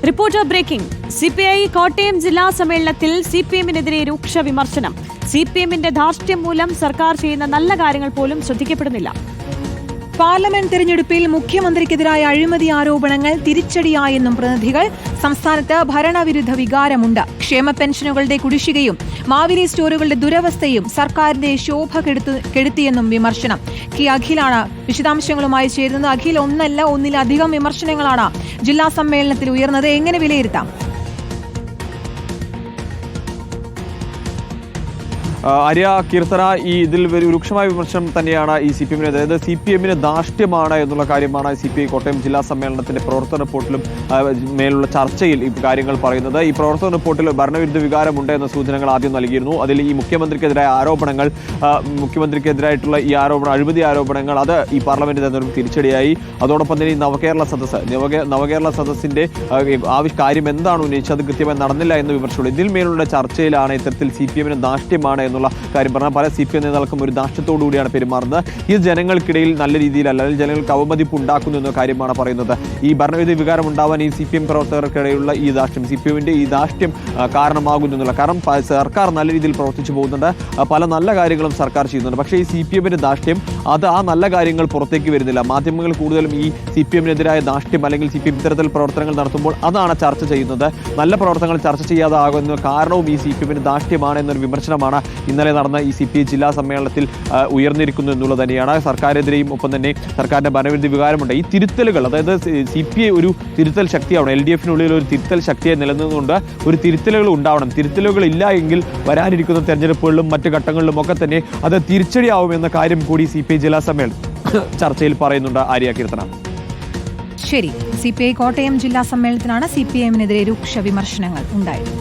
Reporter breaking. CPI Kottayam ജില്ലാ സമ്മേളനത്തിൽ സിപിഎമ്മിനെതിരെ രൂക്ഷ വിമർശനം. സിപിഎമ്മിന്റെ ധാർഷ്ട്യം മൂലം സർക്കാർ ചെയ്യുന്ന നല്ല കാര്യങ്ങൾ പോലും ശ്രദ്ധിക്കപ്പെടുന്നില്ല. പാർലമെന്റ് തെരഞ്ഞെടുപ്പിൽ മുഖ്യമന്ത്രിക്കെതിരായ അഴിമതി ആരോപണങ്ങൾ തിരിച്ചടിയായെന്നും പ്രതിനിധികൾ. സംസ്ഥാനത്ത് ഭരണവിരുദ്ധ വികാരമുണ്ട്. ക്ഷേമ പെൻഷനുകളുടെ കുടിശ്ശികയും മാവേലി സ്റ്റോറുകളുടെ ദുരവസ്ഥയും സർക്കാരിന്റെ ശോഭ കെടുത്തിയെന്നും വിമർശനം. അഖിലാണ് വിശദാംശങ്ങളുമായി ചേരുന്നത്. അഖിൽ, ഒന്നല്ല ഒന്നിലധികം വിമർശനങ്ങളാണ് ജില്ലാ സമ്മേളനത്തിൽ ഉയർന്നത്. എങ്ങനെ വിലയിരുത്താം? ആര്യ, കീർത്തന, ഇതിൽ രൂക്ഷമായ വിമർശനം തന്നെയാണ് ഈ സിപിഎമ്മിന്. അതായത് സിപിഎമ്മിന് ധാർഷ്ട്യമാണ് എന്നുള്ള കാര്യമാണ് സിപിഐ കോട്ടയം ജില്ലാ സമ്മേളനത്തിന്റെ പ്രവർത്തന റിപ്പോർട്ടിലും മേലുള്ള ചർച്ചയിൽ ഈ കാര്യങ്ങൾ പറയുന്നത്. ഈ പ്രവർത്തന റിപ്പോർട്ടിൽ ഭരണവിരുദ്ധ വികാരമുണ്ട് എന്ന സൂചനകൾ ആദ്യം നൽകിയിരുന്നു. അതിൽ ഈ മുഖ്യമന്ത്രിക്കെതിരായ ആരോപണങ്ങൾ, മുഖ്യമന്ത്രിക്കെതിരായിട്ടുള്ള ഈ അഴിമതി ആരോപണങ്ങൾ, അത് ഈ പാർലമെന്റ് തെരഞ്ഞെടുപ്പ് തിരിച്ചടിയായി. അതോടൊപ്പം തന്നെ ഈ നവകേരള സദസ്സിന്റെ കാര്യം എന്താണ് ഉന്നയിച്ചത്, അത് കൃത്യമായി നടന്നില്ല എന്ന വിമർശനം. ഇതിൽ മേലുള്ള ചർച്ചയിലാണ് ഇത്തരത്തിൽ സിപിഎമ്മിന് ധാർഷ്ട്യമാണ് എന്നുള്ള കാര്യം പറഞ്ഞാൽ പല സിപിഎം നേതാക്കൾക്കും ഒരു ധാർഷ്ട്യത്തോടു കൂടിയാണ് പെരുമാറുന്നത്. ഇത് ജനങ്ങൾക്കിടയിൽ നല്ല രീതിയിലല്ല, അല്ലെങ്കിൽ ജനങ്ങൾക്ക് അവമതിപ്പ് ഉണ്ടാക്കുന്നു എന്ന കാര്യമാണ് പറയുന്നത്. ഈ ഭരണവിരുദ്ധ വികാരം ഉണ്ടാവാൻ ഈ സിപിഎം പ്രവർത്തകർക്കിടയിലുള്ള ഈ ധാർഷ്ട്യം, സിപിഎമ്മിന്റെ ഈ ധാർഷ്ട്യം കാരണമാകുന്നു എന്നുള്ള. കാരണം സർക്കാർ നല്ല രീതിയിൽ പ്രവർത്തിച്ചു പോകുന്നുണ്ട്, പല നല്ല കാര്യങ്ങളും സർക്കാർ ചെയ്യുന്നുണ്ട്. പക്ഷേ ഈ സിപിഎമ്മിന്റെ ധാർഷ്ട്യം, അത് ആ നല്ല കാര്യങ്ങൾ പുറത്തേക്ക് വരുന്നില്ല. മാധ്യമങ്ങൾ കൂടുതലും ഈ സിപിഎമ്മിനെതിരായ ധാർഷ്ട്യം അല്ലെങ്കിൽ സിപിഎം ഇത്തരത്തിൽ പ്രവർത്തനങ്ങൾ നടത്തുമ്പോൾ അതാണ് ചർച്ച ചെയ്യുന്നത്. നല്ല പ്രവർത്തനങ്ങൾ ചർച്ച ചെയ്യാതാകുന്ന കാരണവും ഈ സിപിഎമ്മിന്റെ ധാർഷ്ട്യമാണ് എന്നൊരു വിമർശനമാണ് ഇന്നലെ നടന്ന ഈ സിപിഐ ജില്ലാ സമ്മേളനത്തിൽ ഉയർന്നിരിക്കുന്നു എന്നുള്ളത് തന്നെയാണ്. സർക്കാരിനെതിരെയും ഒപ്പം തന്നെ സർക്കാരിന്റെ ഭരണവിരുദ്ധ വികാരമുണ്ട്. ഈ തിരുത്തലുകൾ, അതായത് സിപിഐ ഒരു തിരുത്തൽ ശക്തിയാവണം, LDFിനുള്ളിൽ ഒരു തിരുത്തൽ ശക്തിയായി നിലനിന്നുകൊണ്ട് ഒരു തിരുത്തലുകൾ ഉണ്ടാവണം. തിരുത്തലുകൾ ഇല്ല എങ്കിൽ വരാനിരിക്കുന്ന തെരഞ്ഞെടുപ്പുകളിലും മറ്റു ഘട്ടങ്ങളിലും ഒക്കെ തന്നെ അത് തിരിച്ചടിയാവുമെന്ന കാര്യം കൂടി സിപിഐ ജില്ലാ സമ്മേളനം ചർച്ചയിൽ പറയുന്നുണ്ട്. ആര്യ, കീർത്തന. ശരി, സിപിഐ കോട്ടയം ജില്ലാ സമ്മേളനത്തിലാണ് സിപിഎമ്മിനെതിരെ രൂക്ഷ വിമർശനങ്ങൾ ഉണ്ടായത്.